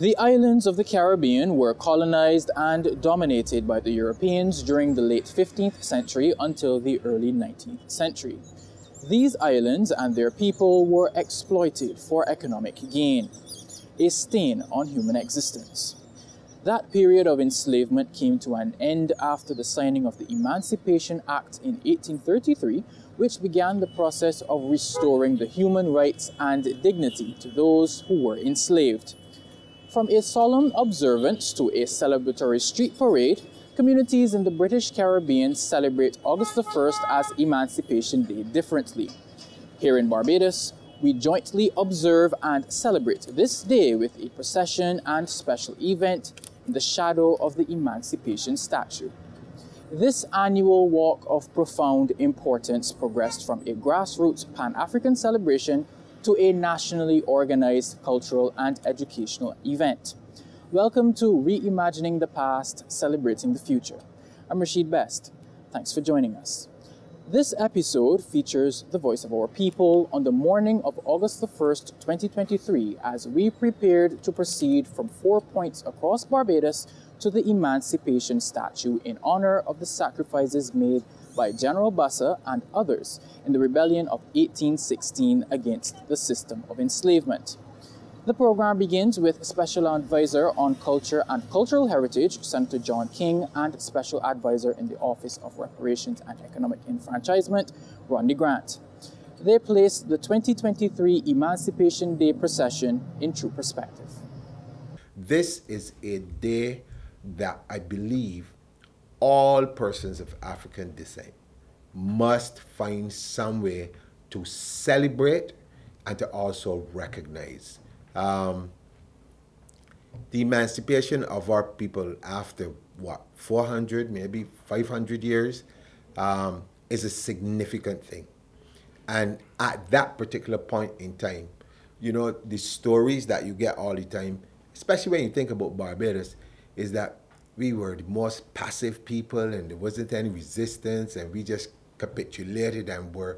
The islands of the Caribbean were colonized and dominated by the Europeans during the late 15th century until the early 19th century. These islands and their people were exploited for economic gain, a stain on human existence. That period of enslavement came to an end after the signing of the Emancipation Act in 1833, which began the process of restoring the human rights and dignity to those who were enslaved. From a solemn observance to a celebratory street parade, communities in the British Caribbean celebrate August the 1st as Emancipation Day differently. Here in Barbados, we jointly observe and celebrate this day with a procession and special event in the shadow of the Emancipation Statue. This annual walk of profound importance progressed from a grassroots Pan-African celebration to a nationally organized cultural and educational event. Welcome to Reimagining the Past, Celebrating the Future. I'm Rashid Best. Thanks for joining us. This episode features the voice of our people on the morning of August the 1st, 2023, as we prepared to proceed from 4 points across Barbados to the Emancipation Statue in honor of the sacrifices made by General Bassa and others in the rebellion of 1816 against the system of enslavement. The program begins with Special Advisor on Culture and Cultural Heritage, Senator John King, and Special Advisor in the Office of Reparations and Economic Enfranchisement, Rodney Grant. They place the 2023 Emancipation Day procession in true perspective. This is a day that I believe all persons of African descent must find some way to celebrate and to also recognize. The emancipation of our people after, 400, maybe 500 years, is a significant thing. And at that particular point in time, you know, the stories that you get all the time, especially when you think about Barbados, is that we were the most passive people and there wasn't any resistance and we just capitulated and were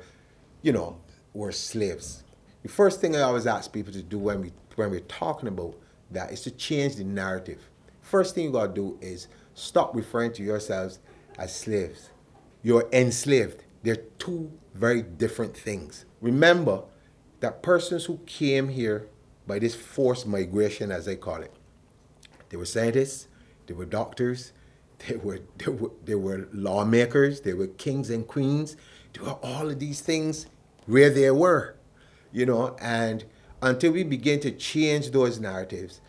slaves. The first thing I always ask people to do when we're talking about that is to change the narrative. First thing you gotta do is stop referring to yourselves as slaves. You're enslaved. They're two very different things. Remember that persons who came here by this forced migration, as I call it, they were scientists, they were doctors, they were lawmakers, they were kings and queens, they were all of these things where they were, you know, and until we begin to change those narratives,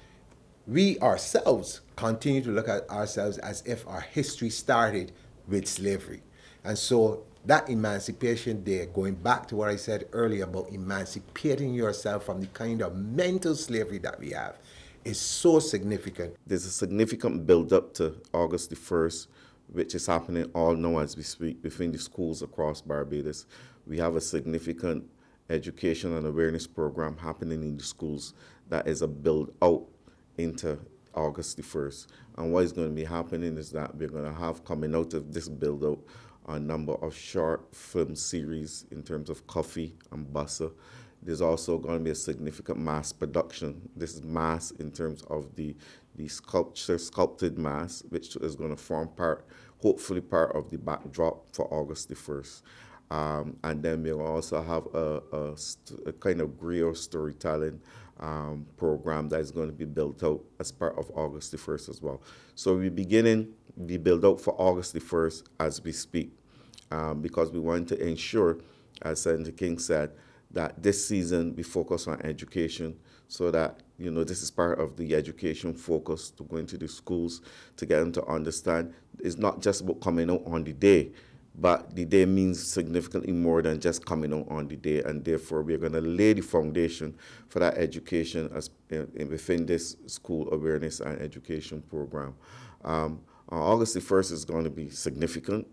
we ourselves continue to look at ourselves as if our history started with slavery. And so that Emancipation Day, going back to what I said earlier about emancipating yourself from the kind of mental slavery that we have, is so significant. There's a significant build-up to August the 1st, which is happening all now as we speak within the schools across Barbados. We have a significant education and awareness program happening in the schools that is a build-out into August the 1st. And what is going to be happening is that we're going to have, coming out of this build-out, a number of short film series in terms of Coffee and Bassa. There's also going to be a significant mass production. This is mass in terms of the sculpted mass, which is going to form hopefully part of the backdrop for August the 1st. And then we'll also have a kind of griot storytelling program that is going to be built out as part of August the 1st as well. So we're beginning the build out for August the 1st as we speak, because we want to ensure, as Senator King said, that this season we focus on education so that, you know, this is part of the education focus to go into the schools to get them to understand it's not just about coming out on the day, but the day means significantly more than just coming out on the day, and therefore we're going to lay the foundation for that education as within this school awareness and education program. August the 1st is going to be significant.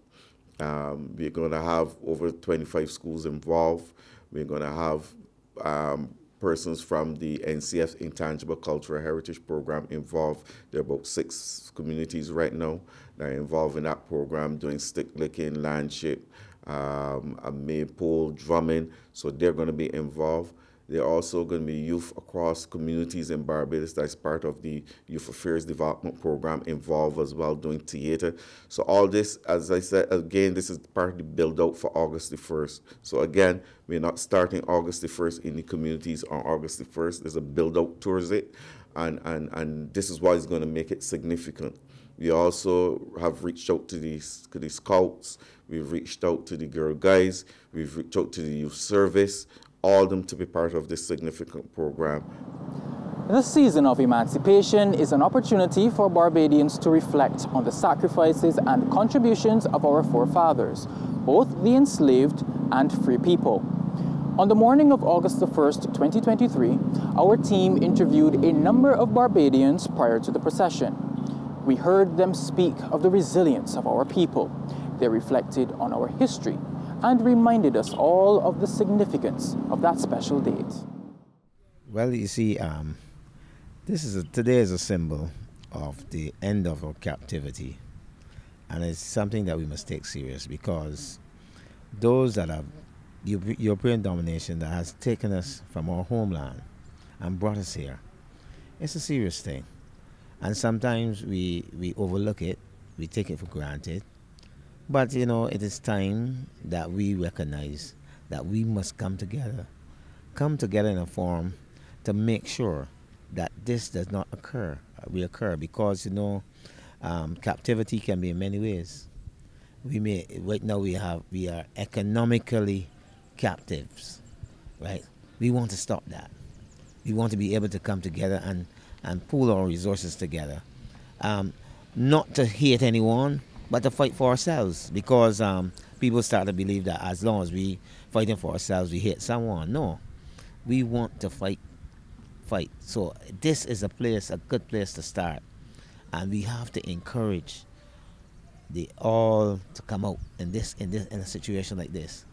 We're going to have over 25 schools involved. We're going to have persons from the NCF Intangible Cultural Heritage Program involved. There are about 6 communities right now that are involved in that program, doing stick licking, landship, a maypole, drumming. So they're going to be involved. There are also going to be youth across communities in Barbados that's part of the Youth Affairs Development Program involved as well, doing theater. So all this, as I said, again, this is part of the build-out for August the 1st. So again, we're not starting August the 1st in the communities on August the 1st. There's a build-out towards it, and this is why it's going to make it significant. We also have reached out to the Scouts, we've reached out to the Girl Guides, we've reached out to the Youth Service, all of them to be part of this significant program. The season of emancipation is an opportunity for Barbadians to reflect on the sacrifices and contributions of our forefathers, both the enslaved and free people. On the morning of August the 1st, 2023, our team interviewed a number of Barbadians prior to the procession. We heard them speak of the resilience of our people. They reflected on our history and reminded us all of the significance of that special date. Well, you see, today is a symbol of the end of our captivity, and it's something that we must take serious, because those that have European domination that has taken us from our homeland and brought us here, it's a serious thing. And sometimes we overlook it, we take it for granted. But, you know, it is time that we recognize that we must come together in a form to make sure that this does not reoccur, because, you know, captivity can be in many ways. Right now we are economically captives, right? We want to stop that. We want to be able to come together and pool our resources together. Not to hate anyone, but to fight for ourselves, because people start to believe that as long as we fighting for ourselves, we hate someone. No, we want to fight. So this is a good place to start, and we have to encourage all to come out in a situation like this.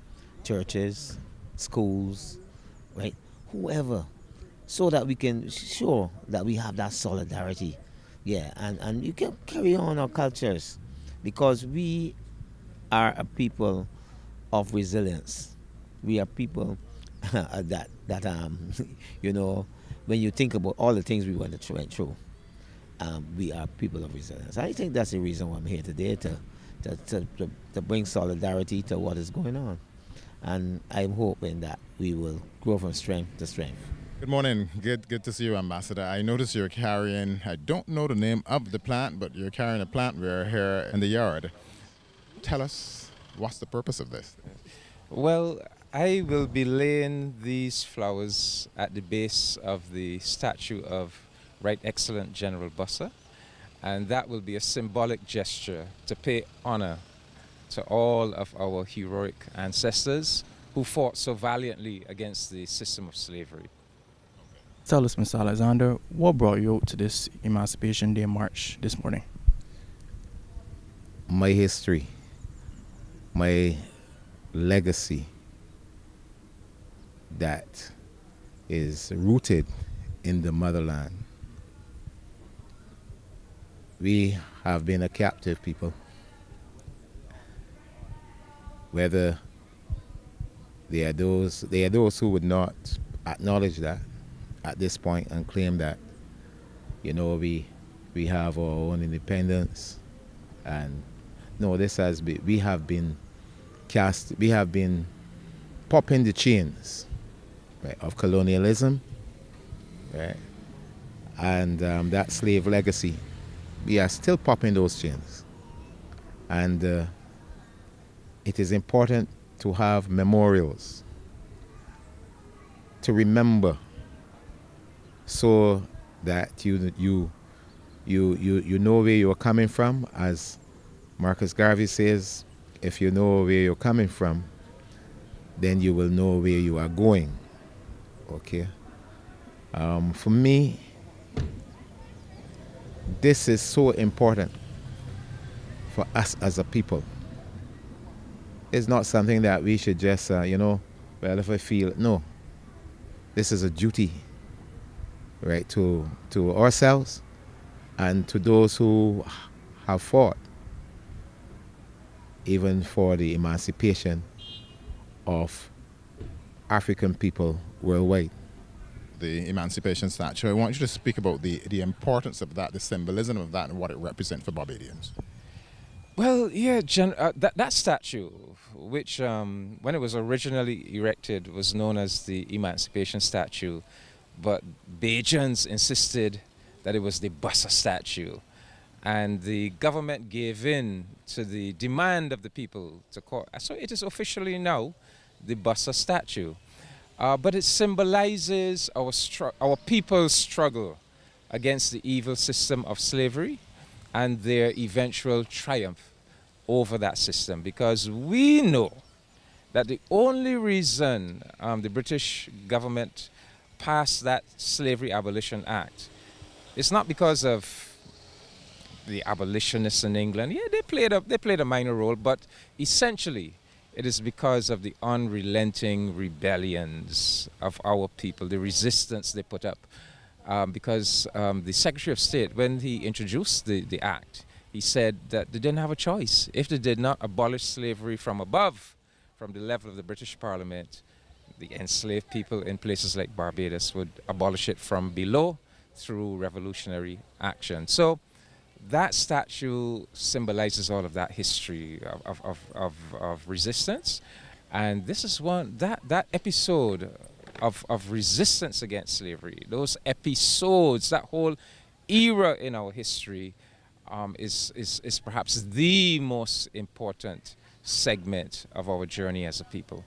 Churches, schools, right? Whoever. So that we can show that we have that solidarity, yeah, and you can carry on our cultures, because we are a people of resilience. We are people that you know, when you think about all the things we went through, we are people of resilience. I think that's the reason why I'm here today, to bring solidarity to what is going on, and I'm hoping that we will grow from strength to strength. Good morning. Good to see you, Ambassador. I notice you're carrying, I don't know the name of the plant, but you're carrying a plant. We're here in the yard. Tell us, what's the purpose of this? Well, I will be laying these flowers at the base of the statue of Right Excellent General Bussa, and that will be a symbolic gesture to pay honor to all of our heroic ancestors who fought so valiantly against the system of slavery. Tell us, Mr. Alexander, what brought you out to this Emancipation Day March this morning? My history, my legacy that is rooted in the motherland. We have been a captive people. Whether there are those who would not acknowledge that at this point and claim that, you know, we have our own independence, and no, we have been popping the chains, right, of colonialism, right, and that slave legacy. We are still popping those chains, and it is important to have memorials to remember, so that you know where you're coming from. As Marcus Garvey says, if you know where you're coming from, then you will know where you are going. Okay. For me, this is so important for us as a people. It's not something that we should just, well, if I feel, no. This is a duty, right, to ourselves and to those who have fought even for the emancipation of African people worldwide. the Emancipation Statue. I want you to speak about the importance of that, the symbolism of that, and what it represents for Barbadians. Well, yeah, that statue, which when it was originally erected was known as the Emancipation Statue, but Bajans insisted that it was the Bussa statue. And the government gave in to the demand of the people to call. So it is officially now the Bussa statue. But it symbolizes our people's struggle against the evil system of slavery and their eventual triumph over that system. Because we know that the only reason the British government passed that Slavery Abolition Act is not because of the abolitionists in England. Yeah, they played a minor role, but essentially it is because of the unrelenting rebellions of our people, the resistance they put up. Because the Secretary of State, when he introduced the act, he said that they didn't have a choice. If they did not abolish slavery from above, from the level of the British Parliament, the enslaved people in places like Barbados would abolish it from below through revolutionary action. So that statue symbolizes all of that history of resistance. And this is that episode of resistance against slavery, those episodes, that whole era in our history is perhaps the most important segment of our journey as a people.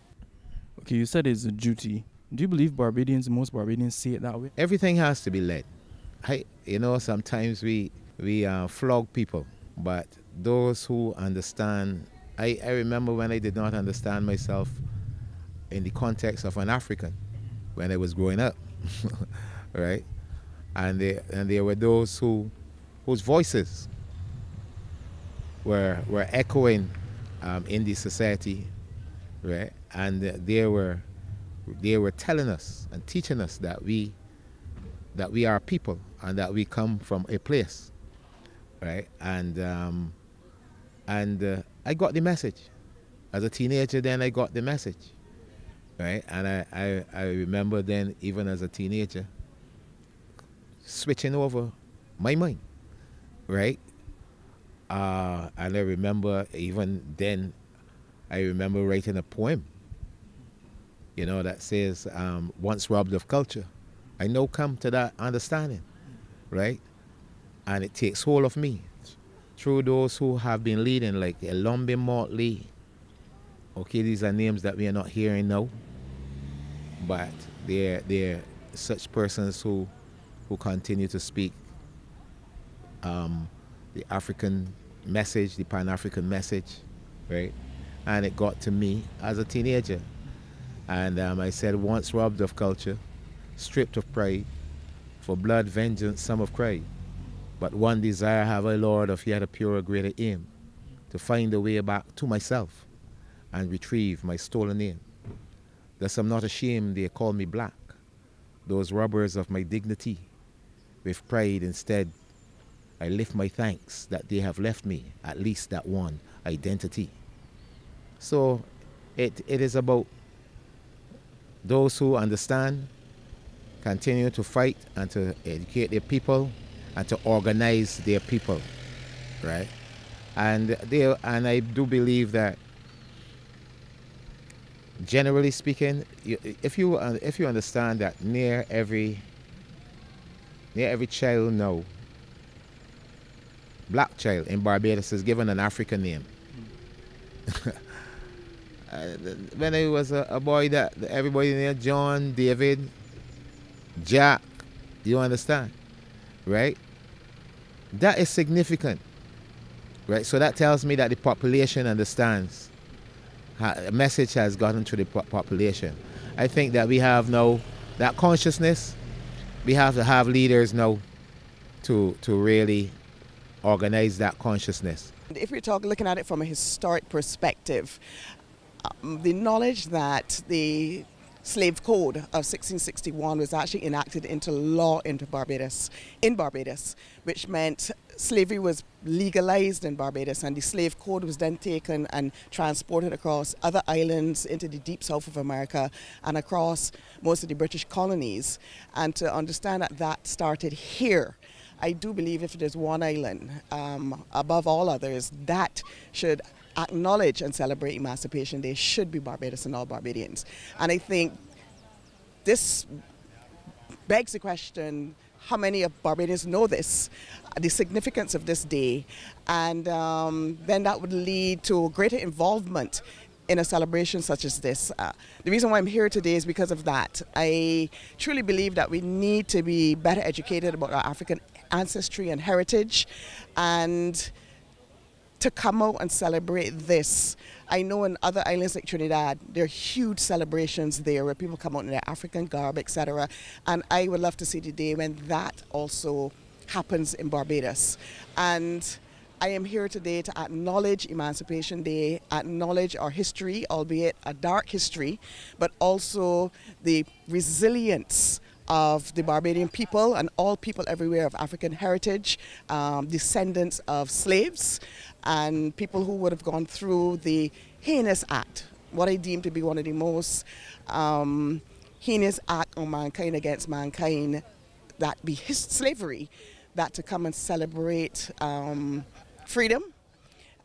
Okay, you said it's a duty. Do you believe most Barbadians see it that way? Everything has to be led. Sometimes we flog people, but those who understand, I remember when I did not understand myself in the context of an African when I was growing up, right? And there were those whose voices were echoing in the society, right? And they were telling us and teaching us that we are people and that we come from a place, right? And I got the message as a teenager. Then I got the message, right? And I remember then, even as a teenager, switching over my mind, right? And I remember even then, I remember writing a poem, that says, once robbed of culture, I now come to that understanding, right? And it takes hold of me through those who have been leading, like Elombe Mortley. Okay, these are names that we are not hearing now, but they're such persons who continue to speak the African message, the Pan-African message, right? And it got to me as a teenager. And I said, once robbed of culture, stripped of pride, for blood vengeance some have cried. But one desire have I, Lord, of yet a purer, greater aim, to find the way back to myself and retrieve my stolen name. Thus I'm not ashamed they call me black, those robbers of my dignity. With pride instead, I lift my thanks that they have left me at least that one identity. So it is about those who understand, continue to fight and to educate their people and to organize their people, right? And I do believe that, generally speaking, if you understand that near every child now, black child in Barbados is given an African name. When I was a boy, that everybody named John, David, Jack, you understand, right? That is significant, right? So that tells me that the population understands. A message has gotten to the population. I think that we have now that consciousness. We have to have leaders now to really organize that consciousness. If we're looking at it from a historic perspective, the knowledge that the Slave Code of 1661 was actually enacted into law in Barbados, which meant slavery was legalized in Barbados, and the slave code was then taken and transported across other islands into the deep south of America and across most of the British colonies. And to understand that that started here, I do believe if there's one island above all others that should acknowledge and celebrate Emancipation Day, should be Barbados and all Barbadians. And I think this begs the question, how many of Barbadians know this, the significance of this day, and then that would lead to greater involvement in a celebration such as this. The reason why I'm here today is because of that. I truly believe that we need to be better educated about our African ancestry and heritage, and to come out and celebrate this. I know in other islands like Trinidad, there are huge celebrations there where people come out in their African garb, etc. And I would love to see the day when that also happens in Barbados. And I am here today to acknowledge Emancipation Day, acknowledge our history, albeit a dark history, but also the resilience of the Barbadian people and all people everywhere of African heritage, descendants of slaves, and people who would have gone through the heinous act, what I deem to be one of the most heinous act on mankind against mankind, that be slavery, that to come and celebrate freedom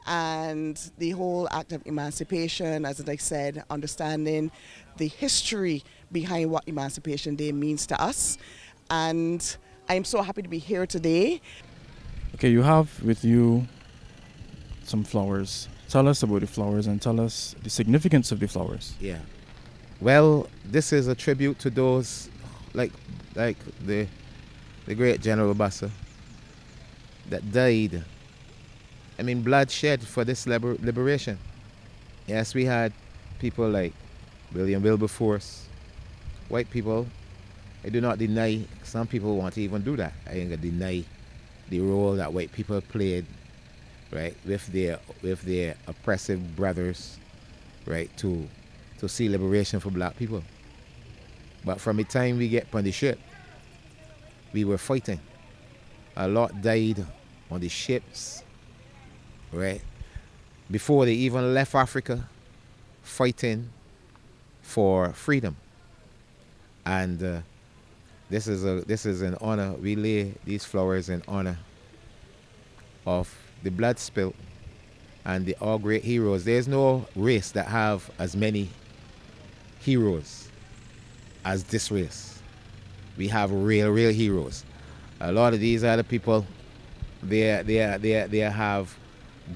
and the whole act of emancipation, as I said, understanding the history behind what Emancipation Day means to us. And I'm so happy to be here today. Okay, you have with you some flowers. Tell us about the flowers and tell us the significance of the flowers. Yeah. Well, this is a tribute to those like the great General Bassa that died. I mean, bloodshed for this liberation. Yes, we had people like William Wilberforce, white people. I do not deny, some people want to even do that. I ain't gonna deny the role that white people played, right, with their oppressive brothers, right, to see liberation for black people. But from the time we get on the ship, we were fighting. A lot died on the ships, right, before they even left Africa, fighting for freedom. And this is an honor. We lay these flowers in honor of the blood spilt and the all great heroes. There's no race that have as many heroes as this race. We have real heroes. A lot of these other people, they have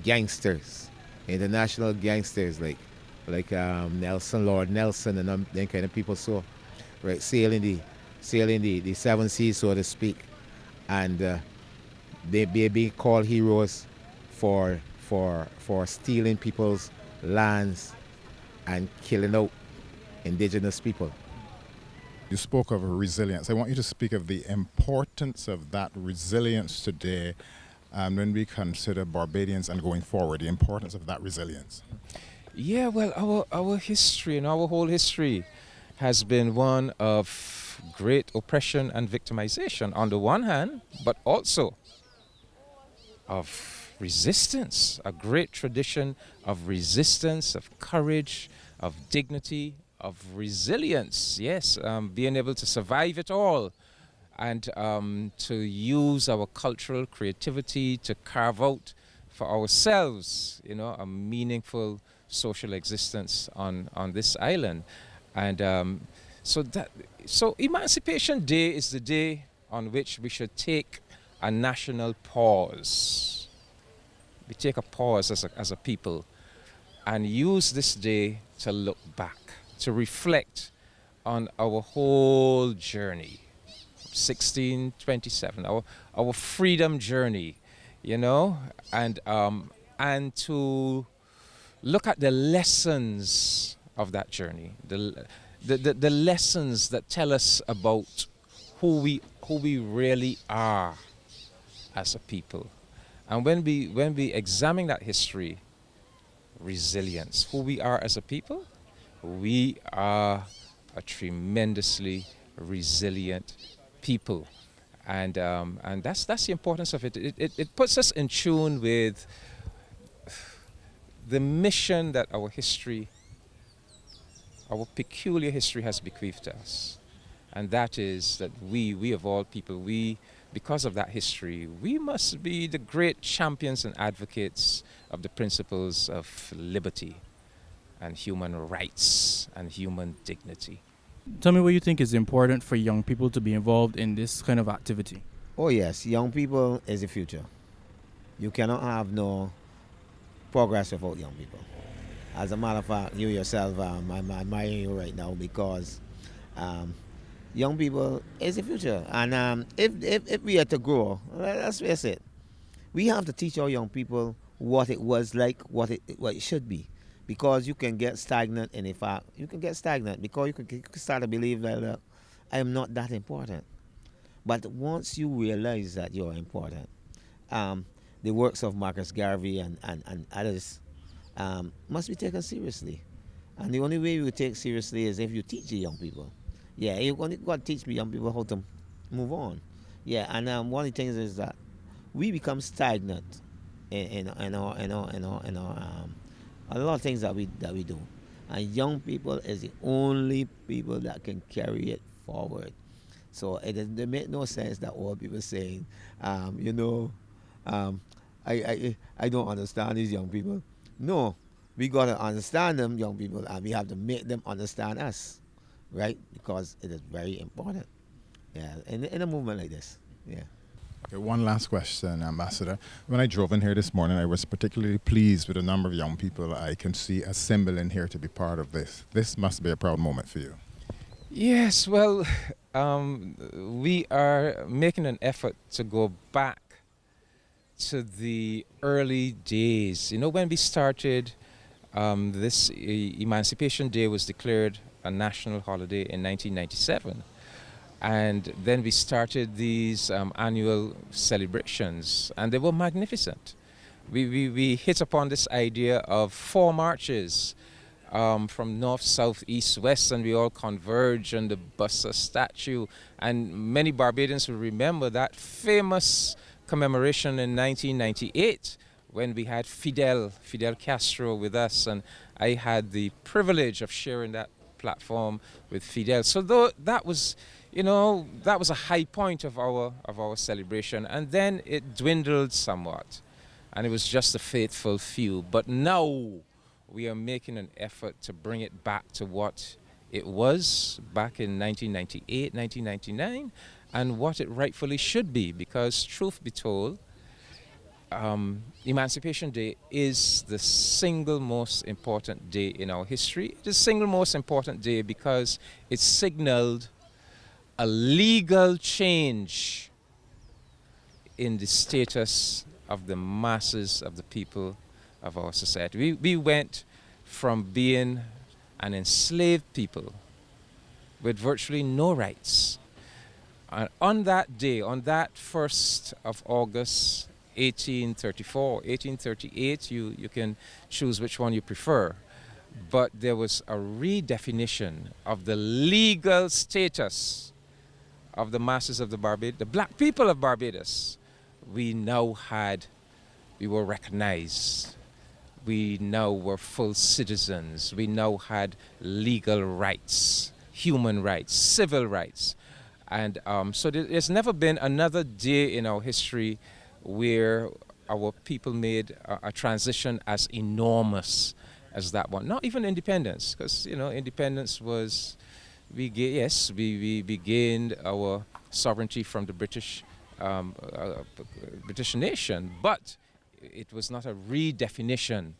gangsters, international gangsters like Nelson, Lord Nelson, and them kind of people. So, right, sailing the seven seas, so to speak, and they being called heroes for stealing people's lands and killing out indigenous people. You spoke of resilience. I want you to speak of the importance of that resilience today, when we consider Barbadians and going forward, the importance of that resilience. Yeah, well, our history and our whole history has been one of great oppression and victimization on the one hand, but also of resistance, a great tradition of resistance, of courage, of dignity, of resilience, yes, being able to survive it all and to use our cultural creativity to carve out for ourselves, you know, a meaningful social existence on this island. And so Emancipation Day is the day on which we should take a national pause. We take a pause as a people and use this day to look back, to reflect on our whole journey, 1627, our freedom journey, you know, and to look at the lessons of that journey, the lessons that tell us about who we really are as a people. And when we examine that history, resilience, who we are as a people, we are a tremendously resilient people. And that's the importance of it. It puts us in tune with the mission that our history, our peculiar history, has bequeathed to us. And that is that we of all people, because of that history, we must be the great champions and advocates of the principles of liberty and human rights and human dignity. Tell me what you think is important for young people to be involved in this kind of activity. Oh yes, young people is the future. You cannot have no progress without young people. As a matter of fact, you yourself, I'm admiring you right now because young people is the future. And if we are to grow, let's face it, we have to teach our young people what it was like, what it should be. Because you can get stagnant, and if you can get stagnant because you can start to believe that look, I am not that important. But once you realize that you're important, the works of Marcus Garvey and others must be taken seriously. And the only way you take seriously is if you teach the young people. Yeah, you're going to teach the young people how to move on. Yeah, and one of the things is that we become stagnant in our a lot of things that we do, and young people is the only people that can carry it forward. So it makes no sense that old people saying, I don't understand these young people. No, we got to understand them, young people, and we have to make them understand us, right? Because it is very important. Yeah, in a movement like this. Yeah. Okay, one last question, Ambassador. When I drove in here this morning, I was particularly pleased with the number of young people I can see assembling here to be part of this. This must be a proud moment for you. Yes, well, we are making an effort to go back to the early days. You know, when we started, this Emancipation Day was declared a national holiday in 1997. And then we started these annual celebrations, and they were magnificent. We hit upon this idea of 4 marches from north, south, east, west, and we all converge on the Bussa statue. And many Barbadians will remember that famous commemoration in 1998 when we had Fidel Castro with us, and I had the privilege of sharing that platform with Fidel. So that was, you know, that was a high point of our celebration, and then it dwindled somewhat, and it was just a faithful few. But now we are making an effort to bring it back to what it was back in 1998, 1999, and what it rightfully should be, because truth be told, Emancipation Day is the single most important day in our history. It is the single most important day because it signaled a legal change in the status of the masses of the people of our society. We went from being an enslaved people with virtually no rights. And on that day, on that 1st of August, 1834, 1838, you can choose which one you prefer. But there was a redefinition of the legal status of the masses of the black people of Barbados. We were recognized. We now were full citizens. We now had legal rights, human rights, civil rights. And so there's never been another day in our history where our people made a transition as enormous as that one. Not even independence, because, you know, independence was, we gained our sovereignty from the British nation, but it was not a redefinition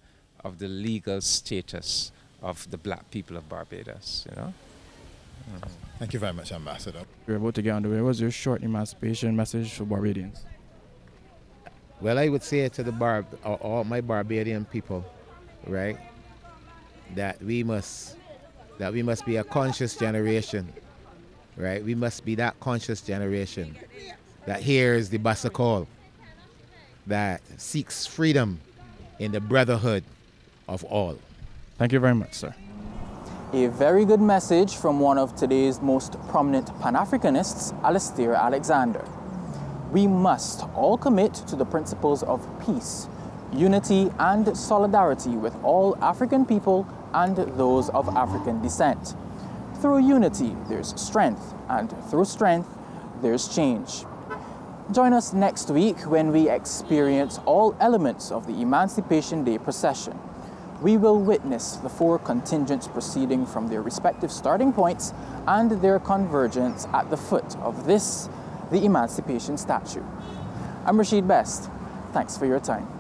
of the legal status of the black people of Barbados, you know. Thank you very much, Ambassador. We're about to get underway. What's your short emancipation message for Barbadians? Well, I would say to all my Barbadian people, right, that we must be a conscious generation, right? We must be that conscious generation that hears the Bussa call, that seeks freedom in the brotherhood of all. Thank you very much, sir. A very good message from one of today's most prominent Pan-Africanists, Alastair Alexander. we must all commit to the principles of peace, unity, and solidarity with all African people and those of African descent. Through unity, there's strength, and through strength, there's change. Join us next week when we experience all elements of the Emancipation Day procession. We will witness the 4 contingents proceeding from their respective starting points and their convergence at the foot of this, the Emancipation Statue. I'm Rashid Best. Thanks for your time.